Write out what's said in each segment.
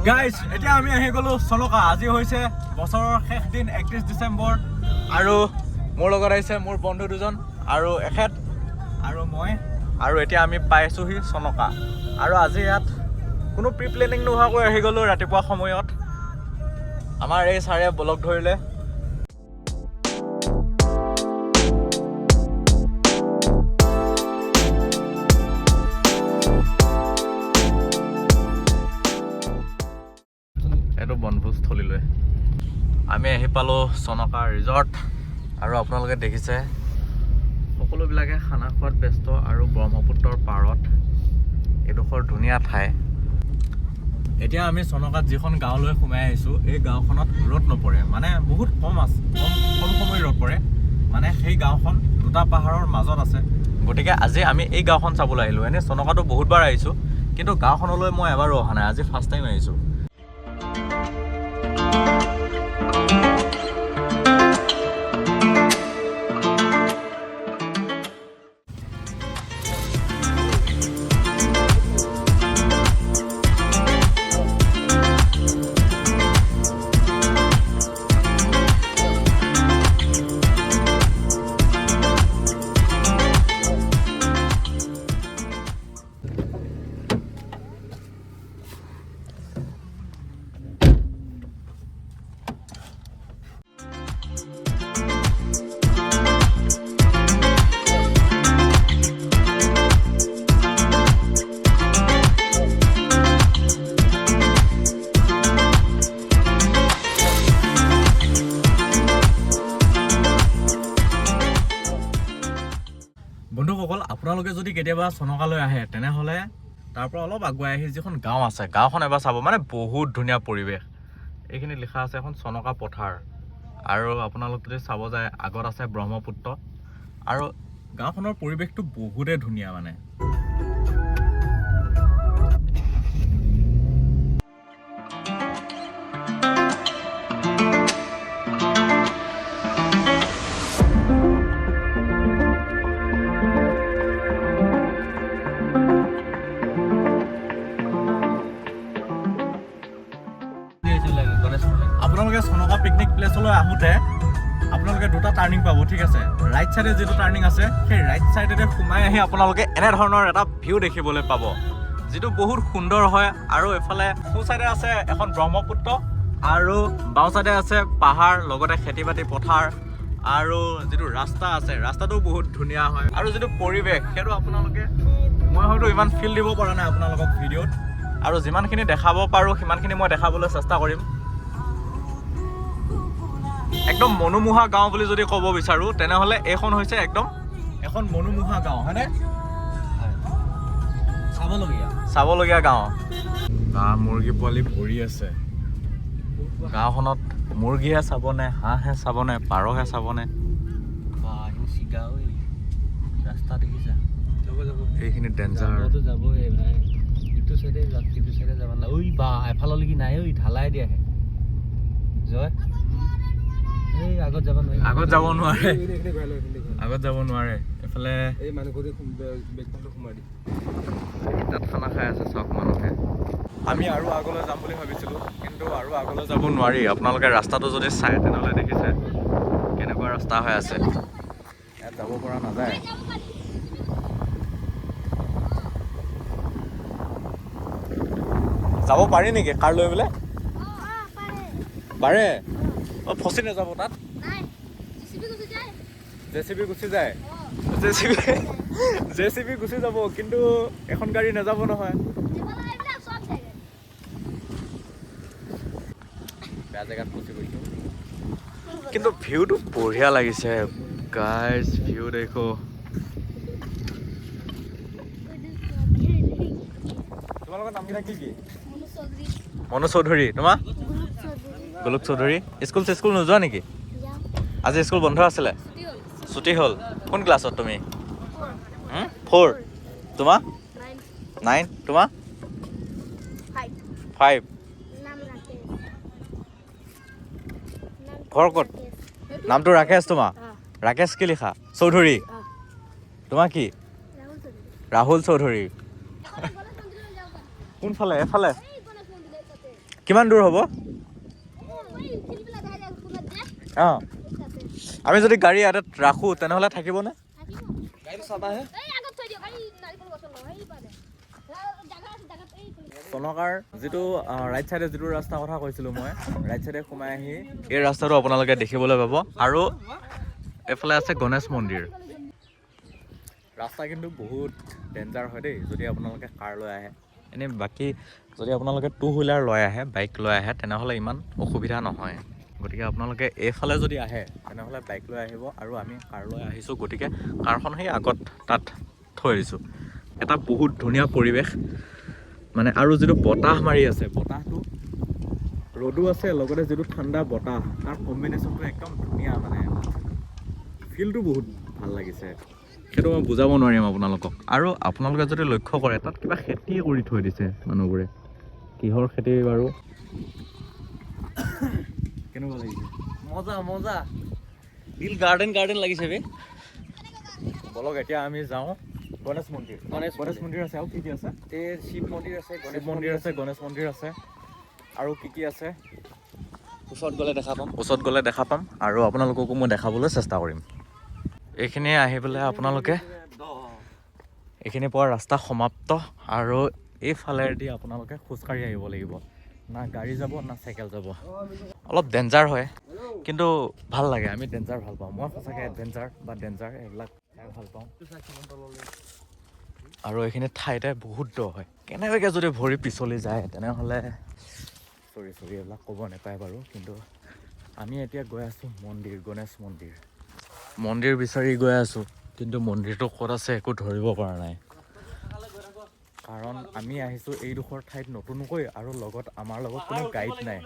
Guys এতিয়া আমি আহি গ'লো চলকা। আজি হৈছে বছৰৰ শেষ দিন 31 ডিচেম্বৰ আৰু মোৰ লগত আহিছে মোৰ বন্ধু দুজন আৰু এখেত আৰু মই আৰু এতিয়া আমি পাইছোহি চনকা। আৰু আজি ইয়াত কোনো প্ৰি প্লেনিং নোহোৱাকৈ আহি গ'লো ৰাতিপুৱা সময়ত। আমাৰ এই ছাৰে ব্লগ ধৰিলে। এইটো বনভোজস্থলীলৈ আমি আহি পালোঁ চনকা ৰিজৰ্ট। আৰু আপোনালোকে দেখিছে সকলোবিলাকে খানা খোৱাত ব্যস্ত আৰু ব্ৰহ্মপুত্ৰৰ পাৰত এডোখৰ ধুনীয়া ঠাই। এতিয়া আমি চনকাত যিখন গাঁৱলৈ সোমাই আহিছোঁ, এই গাঁওখনত ৰ'দ নপৰে, মানে বহুত কম সময় ৰ'দ পৰে। মানে সেই গাঁওখন দুটা পাহাৰৰ মাজত আছে। গতিকে আজি আমি এই গাঁওখন চাবলৈ আহিলোঁ। এনেই চনকাটো বহুতবাৰ আহিছোঁ, কিন্তু গাঁওখনলৈ মই এবাৰো অহা নাই, আজি ফাৰ্ষ্ট টাইম আহিছোঁ। বন্ধুসকল, আপোনালোকে যদি কেতিয়াবা চনকালৈ আহে তেনেহ'লে তাৰ পৰা অলপ আগুৱাই আহি যিখন গাঁও আছে, গাঁওখন এবাৰ চাব। মানে বহুত ধুনীয়া পৰিৱেশ। এইখিনি লিখা আছে এখন চনকা পথাৰ। আৰু আপোনালোক যদি চাব যায়, আগত আছে ব্ৰহ্মপুত্ৰ আৰু গাঁওখনৰ পৰিৱেশটো বহুতেই ধুনীয়া। মানে আপোনালোকে চনকা পিকনিক প্লেচলৈ আহোঁতে আপোনালোকে দুটা টাৰ্ণিং পাব, ঠিক আছে? ৰাইট চাইডে যিটো টাৰ্ণিং আছে, সেই ৰাইট চাইডেৰে সোমাই আহি আপোনালোকে এনেধৰণৰ এটা ভিউ দেখিবলৈ পাব, যিটো বহুত সুন্দৰ হয়। আৰু এইফালে সোঁ চাইডে আছে এখন ব্ৰহ্মপুত্ৰ আৰু বাওঁ চাইডে আছে পাহাৰ, লগতে খেতি বাতি পথাৰ। আৰু যিটো ৰাস্তা আছে, ৰাস্তাটো বহুত ধুনীয়া হয়। আৰু যিটো পৰিৱেশ, সেইটো আপোনালোকে, মই হয়তো ইমান ফিল দিব পৰা নাই আপোনালোকক ভিডিঅ'ত, আৰু যিমানখিনি দেখাব পাৰোঁ সিমানখিনি মই দেখাবলৈ চেষ্টা কৰিম। একদম মনোমোহা গাঁও বুলি যদি ক'ব বিচাৰোঁ তেনেহ'লে এইখন হৈছে একদম এখন মনোমোহা গাঁও, হয়নে? চাবলগীয়া গাঁও। মুৰ্গী পোৱালি ভৰি আছে। গাঁওখনত মুৰ্গীহে চাবনে, হাঁহহে চাবনে, পাৰহে চাবনে? এইখিনি ডেঞ্জাৰ। এফাললৈকে নাই, ঐ ঢালাই দিয়াহে। জয় আগত যাব নোৱাৰে। এইফালে তাত খানা খাই আছে চাওক মানুহে। আমি আৰু আগলৈ যাম বুলি ভাবিছিলোঁ, কিন্তু আৰু আগলৈ যাব নোৱাৰি। আপোনালোকে ৰাস্তাটো যদি চাই তেনেহ'লে দেখিছে কেনেকুৱা ৰাস্তা হৈ আছে। ইয়াত যাব পৰা নাযায়। যাব পাৰি নেকি কাৰ লৈ বোলে? পাৰে। ফচি নাযাব তাত? জেচিবি গুচি যায়। জেচিবি গুচি যাব, কিন্তু এখন গাড়ী নাযাব নহয়। বেয়া জেগাত ফচি গৈছোঁ। কিন্তু ভিউটো বঢ়িয়া লাগিছে গাইজ, ভিউ দেখো। তোমালোকৰ নামকেইটা কি? মনোজ চৌধুৰী। তোমাৰ? গোলোক চৌধুৰী। স্কুল নোযোৱা নেকি? আজি স্কুল বন্ধ আছিলে? ছুটি হ'ল। কোন ক্লাছত তুমি? 4। তোমাৰ? 9। তোমাৰ? 5। ঘৰ ক'ত? নামটো ৰাকেশ। তোমাৰ? ৰাকেশ কি লিখা? চৌধুৰী। তোমাৰ কি? ৰাহুল চৌধুৰী। কোনফালে? এফালে? কিমান দূৰ হ'ব? অঁ, আমি যদি গাড়ী ইয়াত ৰাখোঁ তেনেহ'লে থাকিবনে? চনকাৰ যিটো ৰাইট চাইডে যিটো ৰাস্তাৰ কথা কৈছিলোঁ মই, ৰাইট চাইডে সোমাই আহি এই ৰাস্তাটো আপোনালোকে দেখিবলৈ পাব। আৰু এইফালে আছে গণেশ মন্দিৰ। ৰাস্তা কিন্তু বহুত ডেঞ্জাৰ হয় দেই যদি আপোনালোকে কাৰ লৈ আহে। এনেই বাকী যদি আপোনালোকে 2 হুইলাৰ লৈ আহে, বাইক লৈ আহে, তেনেহ'লে ইমান অসুবিধা নহয়। গতিকে আপোনালোকে এইফালে যদি আহে তেনেহ'লে বাইক লৈ আহিব, আৰু আমি কাৰ লৈ আহিছোঁ, গতিকে কাৰখন সেই আগত তাত থৈ দিছোঁ। এটা বহুত ধুনীয়া পৰিৱেশ মানে, আৰু যিটো বতাহ মাৰি আছে, বতাহটো ৰ'দো আছে, লগতে যিটো ঠাণ্ডা বতাহ, তাৰ কম্বিনেশ্যনটো একদম ধুনীয়া। মানে ফিলটো বহুত ভাল লাগিছে, সেইটো মই বুজাব নোৱাৰিম আপোনালোকক। আৰু আপোনালোকে যদি লক্ষ্য কৰে তাত কিবা খেতি কৰি থৈ দিছে মানুহবোৰে। কিহৰ খেতি বাৰু? কেনেকুৱা লাগিছে? মজা মজা, দিল গাৰ্ডেন গাৰ্ডেন লাগিছে বে। বলক এতিয়া আমি যাওঁ গণেশ মন্দিৰ। গণেশ মন্দিৰ আছে, আৰু কি আছে? এই শিৱ মন্দিৰ আছে, শিৱ মন্দিৰ আছে, গণেশ মন্দিৰ আছে, আৰু কি আছে? ওচৰত গ'লে দেখা পাম আৰু আপোনালোককো মই দেখাবলৈ চেষ্টা কৰিম। এইখিনি আহি পেলাই আপোনালোকে এইখিনি পোৱা ৰাস্তা সমাপ্ত, আৰু এইফালেদি আপোনালোকে খোজকাঢ়ি আহিব লাগিব। না গাড়ী যাব না চাইকেল যাব। অলপ ডেঞ্জাৰ হয় কিন্তু ভাল লাগে, আমি ডেঞ্জাৰ ভাল পাওঁ। মই সঁচাকৈ এডভেঞ্চাৰ বা ডেঞ্জাৰ এইবিলাক খাই ভাল পাওঁ। আৰু এইখিনি ঠাইতে বহুত দ হয়, কেনেবাকৈ যদি ভৰি পিছলি যায় তেনেহ'লে চৰি এইবিলাক ক'ব নাপায় বাৰু। কিন্তু আমি এতিয়া গৈ আছোঁ মন্দিৰ, গণেশ মন্দিৰ। মন্দিৰ বিচাৰি গৈ আছোঁ, কিন্তু মন্দিৰটো ক'ত আছে একো ধৰিব পৰা নাই। কাৰণ আমি আহিছোঁ এইডোখৰ ঠাইত নতুনকৈ, আৰু লগত আমাৰ লগত কোনো গাইড নাই।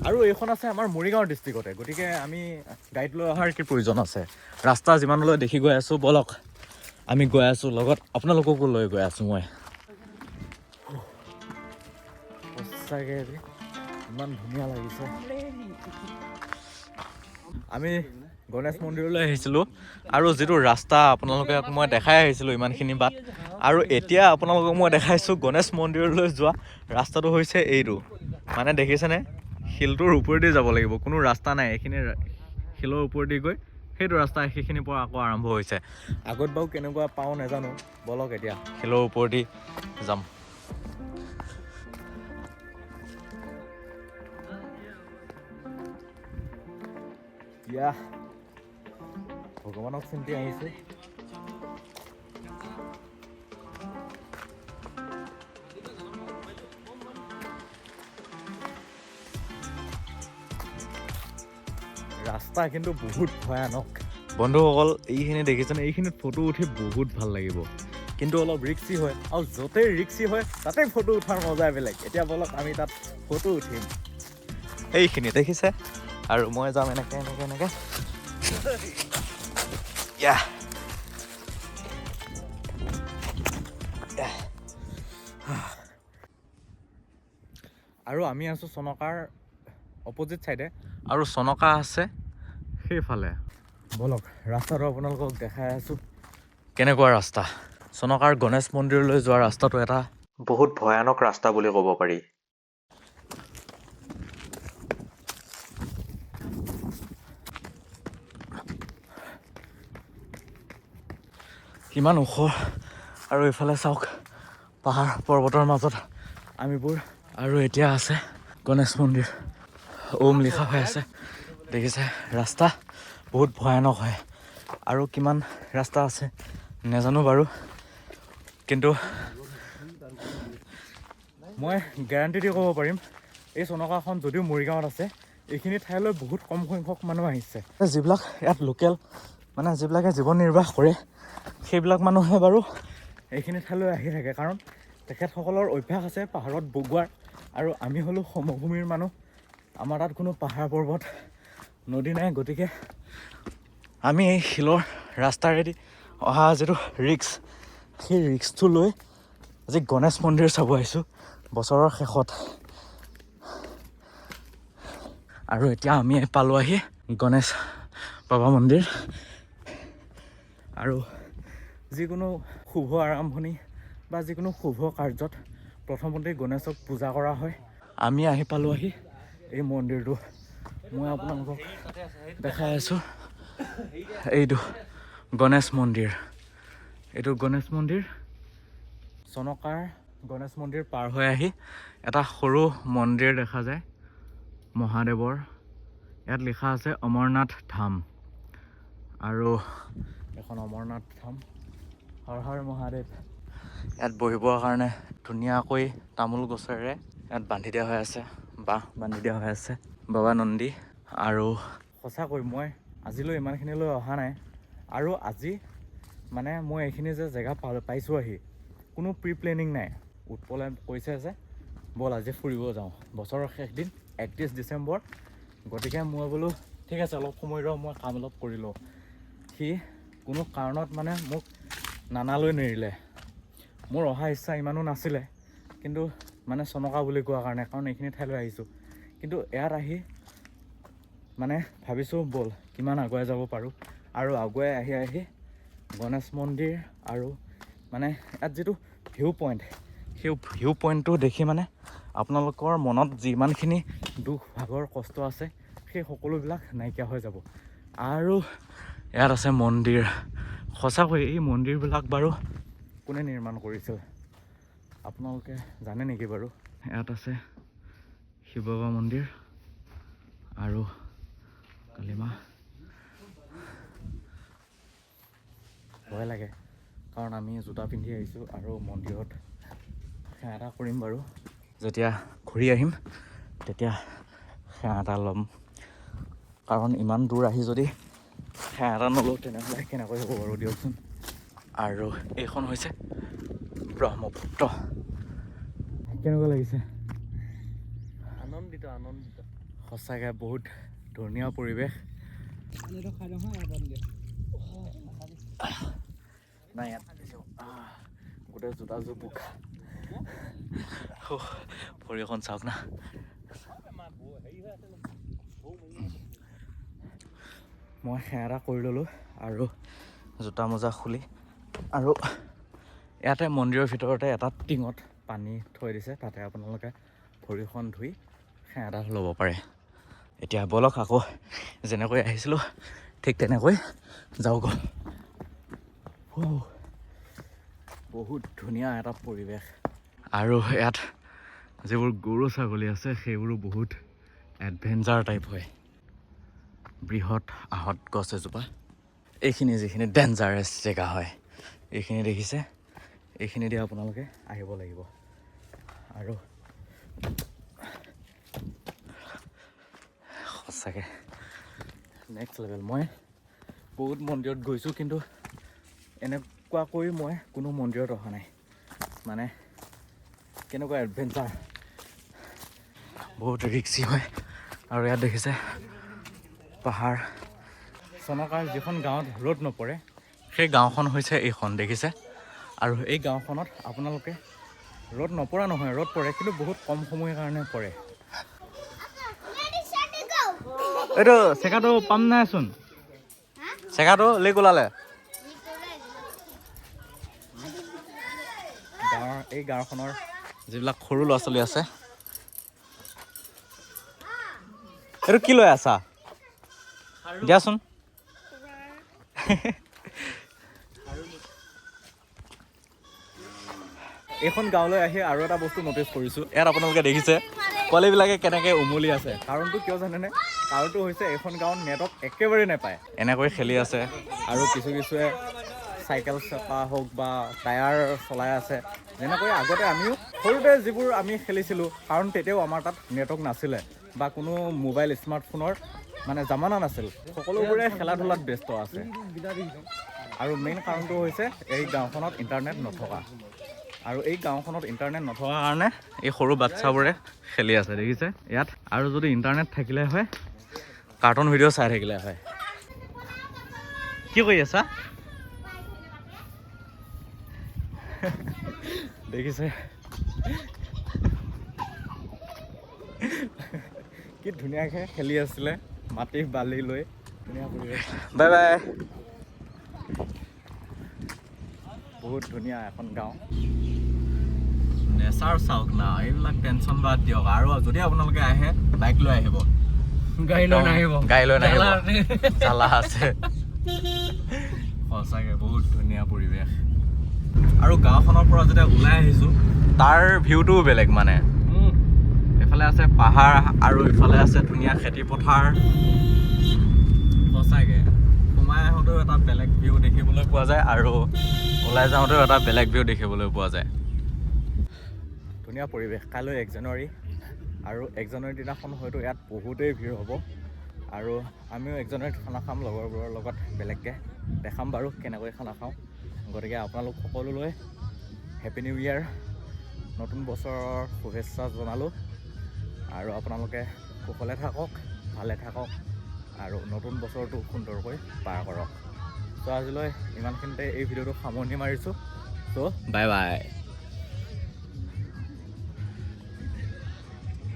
আৰু এইখন আছে আমাৰ মৰিগাঁও ডিষ্ট্ৰিক্টতে, গতিকে আমি গাইড লৈ অহাৰ কি প্ৰয়োজন আছে? ৰাস্তা যিমানলৈ দেখি গৈ আছোঁ, বলক আমি গৈ আছোঁ, লগত আপোনালোককো লৈ গৈ আছোঁ মই। সঁচাকৈ ইমান ধুনীয়া লাগিছে। আমি গণেশ মন্দিৰলৈ আহিছিলোঁ, আৰু যিটো ৰাস্তা আপোনালোকক মই দেখাই আহিছিলোঁ ইমানখিনি বাট, আৰু এতিয়া আপোনালোকক মই দেখাইছোঁ গণেশ মন্দিৰলৈ যোৱা ৰাস্তাটো হৈছে এইটো। মানে দেখিছেনে, শিলটোৰ ওপৰেদি যাব লাগিব, কোনো ৰাস্তা নাই। এইখিনি শিলৰ ওপৰেদি গৈ সেইটো ৰাস্তা সেইখিনিৰ পৰা আকৌ আৰম্ভ হৈছে। আগত বাৰু কেনেকুৱা পাওঁ নাজানো, বলক এতিয়া শিলৰ ওপৰেদি যাম। ভগৱানক চিন্তি আহিছোঁ। ৰাস্তা কিন্তু বহুত ভয়ানক বন্ধুসকল। এইখিনি দেখিছেনে, এইখিনিত ফটো উঠি বহুত ভাল লাগিব, কিন্তু অলপ ৰিক্সি হয়, আৰু য'তেই ৰিক্সি হয় তাতেই ফটো উঠাৰ মজাই বেলেগ। এতিয়া বলক আমি তাত ফটো উঠিম। এইখিনি দেখিছে, আৰু মই যাম এনেকৈ এনেকৈ এনেকৈ। আৰু আমি আছোঁ চনকাৰ অপজিট চাইডে, আৰু চনকা আছে সেইফালে। বলক ৰাস্তাটো আপোনালোকক দেখাই আছোঁ কেনেকুৱা ৰাস্তা। চনকাৰ গণেশ মন্দিৰলৈ যোৱা ৰাস্তাটো এটা বহুত ভয়ানক ৰাস্তা বুলি ক'ব পাৰি। কিমান ওখ, আৰু এইফালে চাওক পাহাৰ পৰ্বতৰ মাজত আমিবোৰ। আৰু এতিয়া আছে গণেশ মন্দিৰ, ওম লিখা হৈ আছে দেখিছে। ৰাস্তা বহুত ভয়ানক হয়, আৰু কিমান ৰাস্তা আছে নাজানো বাৰু, কিন্তু মই গেৰাণ্টি দি ক'ব পাৰিম এই চনকাখন যদিও মৰিগাঁৱত আছে, এইখিনি ঠাইলৈ বহুত কম সংখ্যক মানুহ আহিছে। যিবিলাক ইয়াত লোকেল, মানে যিবিলাকে জীৱন নিৰ্বাহ কৰে, সেইবিলাক মানুহে বাৰু এইখিনি ঠাইলৈ আহি থাকে, কাৰণ তেখেতসকলৰ অভ্যাস আছে পাহাৰত বগোৱাৰ। আৰু আমি হ'লোঁ সমভূমিৰ মানুহ, আমাৰ তাত কোনো পাহাৰ পৰ্বত নদী নাই, গতিকে আমি এই শিলৰ ৰাস্তাৰেদি অহা যিটো ৰিক্স, সেই ৰিক্সটো লৈ আজি গণেশ মন্দিৰ চাব আহিছোঁ বছৰৰ শেষত। আৰু এতিয়া আমি পালোঁ আহি গণেশ বাবা মন্দিৰ। আৰু যিকোনো শুভ আৰম্ভণি বা যিকোনো শুভ কাৰ্যত প্ৰথমতে গণেশক পূজা কৰা হয়। আমি আহি পালোহি এই মন্দিৰটো। মই আপোনালোকক দেখাই আছোঁ, এইটো গণেশ মন্দিৰ। এইটো গণেশ মন্দিৰ, চনকাৰ গণেশ মন্দিৰ পাৰ হৈ আহি এটা সৰু মন্দিৰ দেখা যায় মহাদেৱৰ। ইয়াত লিখা আছে অমৰনাথ ধাম, আৰু এখন অমৰনাথ ধাম। হৰ হৰ মহাদেৱ। ইয়াত বহিবৰ কাৰণে ধুনীয়াকৈ তামোল গছেৰে ইয়াত বান্ধি দিয়া হৈ আছে, বাঁহ বান্ধি দিয়া হৈ আছে। বাবা নন্দী। আৰু সঁচাকৈ মই আজিলৈ ইমানখিনিলৈ অহা নাই, আৰু আজি মানে মই এইখিনি যে জেগা পাইছোঁ আহি, কোনো প্ৰি প্লেনিং নাই। উৎপলে কৈছে যে ব'ল আজি ফুৰিব যাওঁ, বছৰৰ শেষ দিন 31 ডিচেম্বৰ, গতিকে মই বোলো ঠিক আছে অলপ সময় ৰ, মই কাম অলপ কৰি লওঁ। সি কোনো কাৰণত মানে মোক নানালৈ নেৰিলে। মোৰ অহা ইচ্ছা ইমানো নাছিলে, কিন্তু মানে চনকা বুলি কোৱা কাৰণে, কাৰণ এইখিনি ঠাইলৈ আহিছোঁ। কিন্তু ইয়াত আহি মানে ভাবিছোঁ ব'ল কিমান আগুৱাই যাব পাৰোঁ, আৰু আগুৱাই আহি গণেশ মন্দিৰ আৰু মানে ইয়াত যিটো ভিউ পইণ্ট, সেই ভিউ পইণ্টটো দেখি মানে আপোনালোকৰ মনত যিমানখিনি দুখ ভাগৰ কষ্ট আছে সেই সকলোবিলাক নাইকিয়া হৈ যাব। আৰু ইয়াত আছে মন্দিৰ। সঁচাকৈ এই মন্দিৰবিলাক বাৰু কোনে নিৰ্মাণ কৰিছিল আপোনালোকে জানে নেকি বাৰু? ইয়াত আছে শিৱ বাবা মন্দিৰ আৰু কালিমা। ভয় লাগে কাৰণ আমি জোতা পিন্ধি আহিছোঁ, আৰু মন্দিৰত সেৱা এটা কৰিম বাৰু। যেতিয়া ঘূৰি আহিম তেতিয়া সেৱা এটা ল'ম, কাৰণ ইমান দূৰ আহি যদি সেৱা এটা নলওঁ তেনেহ'লে কেনেকৈ হ'ব বাৰু দিয়কচোন। আৰু এইখন হৈছে ব্ৰহ্মপুত্ৰ। কেনেকুৱা লাগিছে? আনন্দিত আনন্দিত। সঁচাকৈ বহুত ধুনীয়া পৰিৱেশ। নাই ইয়াত গোটেই জোতাযোৰ বোকা। ভৰি এখন চাওক না। মই সেৱা এটা কৰি ল'লোঁ আৰু জোতা মোজা খুলি, আৰু ইয়াতে মন্দিৰৰ ভিতৰতে এটা টিঙত পানী থৈ দিছে, তাতে আপোনালোকে ভৰিখন ধুই সেৱা এটা ল'ব পাৰে। এতিয়া ব'লক আকৌ যেনেকৈ আহিছিলোঁ ঠিক তেনেকৈ যাওঁগৈ। বহুত ধুনীয়া এটা পৰিৱেশ। আৰু ইয়াত যিবোৰ গৰু ছাগলী আছে সেইবোৰো বহুত এডভেঞ্চাৰ টাইপ হয়। বৃহৎ আহঁত গছ এজোপা। এইখিনি যিখিনি ডেঞ্জাৰাছ জেগা হয়, এইখিনি দেখিছে, এইখিনি দি আপোনালোকে আহিব লাগিব। আৰু সঁচাকৈ নেক্সট লেভেল। মই বহুত মন্দিৰত গৈছোঁ, কিন্তু এনেকুৱাকৈ মই কোনো মন্দিৰত অহা নাই। মানে কেনেকুৱা এডভেঞ্চাৰ, বহুত ৰিক্সি হয়। আৰু ইয়াত দেখিছে পাহাৰ। চনকাৰ যিখন গাঁৱত ৰ'দ নপৰে সেই গাঁওখন হৈছে এইখন, দেখিছে? আৰু এই গাঁওখনত আপোনালোকে ৰ'দ নপৰা নহয়, ৰ'দ পৰে, কিন্তু বহুত কম সময়ৰ কাৰণে পৰে। এইটো চেকাটো পাম নাইচোন, চেকাটো লিক ওলালে। এই গাঁওখনৰ যিবিলাক সৰু ল'ৰা ছোৱালী আছে, এইটো কি লৈ আছা দিয়াচোন। এইখন গাঁৱলৈ আহি আৰু এটা বস্তু নটিচ কৰিছোঁ, ইয়াত আপোনালোকে দেখিছে পোৱালিবিলাকে কেনেকৈ উমলি আছে। কাৰণটো কিয় জানেনে? কাৰণটো হৈছে এইখন গাঁৱত নেটৱৰ্ক একেবাৰে নাপায়। এনেকৈ খেলি আছে, আৰু কিছুৱে চাইকেল চকা হওক বা টায়াৰ চলাই আছে। যেনেকৈ আগতে আমিও সৰুতে যিবোৰ আমি খেলিছিলোঁ, কাৰণ তেতিয়াও আমাৰ তাত নেটৱৰ্ক নাছিলে বা কোনো মোবাইল স্মাৰ্টফোনৰ মানে জামানা নাছিল। সকলোবোৰে খেলা ধূলাত ব্যস্ত আছে। আৰু মেইন কাৰণটো হৈছে এই গাঁওখনত ইণ্টাৰনেট নথকা। আৰু এই গাঁওখনত ইণ্টাৰনেট নথকাৰ কাৰণে এই সৰু বাচ্ছাবোৰে খেলি আছে, দেখিছে ইয়াত। আৰু যদি ইণ্টাৰনেট থাকিলে হয়, কাৰ্টুন ভিডিঅ' চাই থাকিলে হয়। কি কৰি আছা? দেখিছে কি ধুনীয়াকৈ খেলি আছিলে মাটি বালি লৈ। ধুনীয়া পৰিৱেশ। Bye bye. বহুত ধুনীয়া এখন গাঁও। নেচাৰ চাওক না, এইবিলাক টেনশ্যন বাদ দিয়ক। আৰু যদি আপোনালোকে আহে বাইক লৈ আহিব, গাড়ী লৈ নাহিব, গাড়ী লৈ নাহিব, জ্বালা আছে। সঁচাকৈ বহুত ধুনীয়া পৰিৱেশ। আৰু গাঁওখনৰ পৰা যেতিয়া ওলাই আহিছোঁ তাৰ ভিউটোও বেলেগ মানে। এইফালে আছে পাহাৰ আৰু ইফালে আছে ধুনীয়া খেতি পথাৰ। সঁচাকৈ সোমাই আহোঁতেও এটা বেলেগ ভিউ দেখিবলৈ পোৱা যায় আৰু ওলাই যাওঁতেও এটা বেলেগ ভিউ দেখিবলৈ পোৱা যায়। ধুনীয়া পৰিৱেশ। কাইলৈ 1 জানুৱাৰী আৰু 1 জানুৱাৰীৰ দিনাখন হয়তো ইয়াত বহুতেই ভিৰ হ'ব। আৰু আমিও 1 জানুৱাৰীত খানা খাম লগৰবোৰৰ লগত, বেলেগকৈ দেখাম বাৰু কেনেকৈ খানা খাওঁ। গতিকে আপোনালোক সকলোলৈ হেপী নিউ ইয়েৰ, নতুন বছৰৰ শুভেচ্ছা জনালোঁ। আৰু আপোনালোকে কুশলে থাকক, ভালে থাকক আৰু নতুন বছৰটো সুন্দৰকৈ পাৰ কৰক। চ' আজিলৈ ইমানখিনিতে এই ভিডিঅ'টো সামৰণি মাৰিছোঁ। চ' বাই বাই।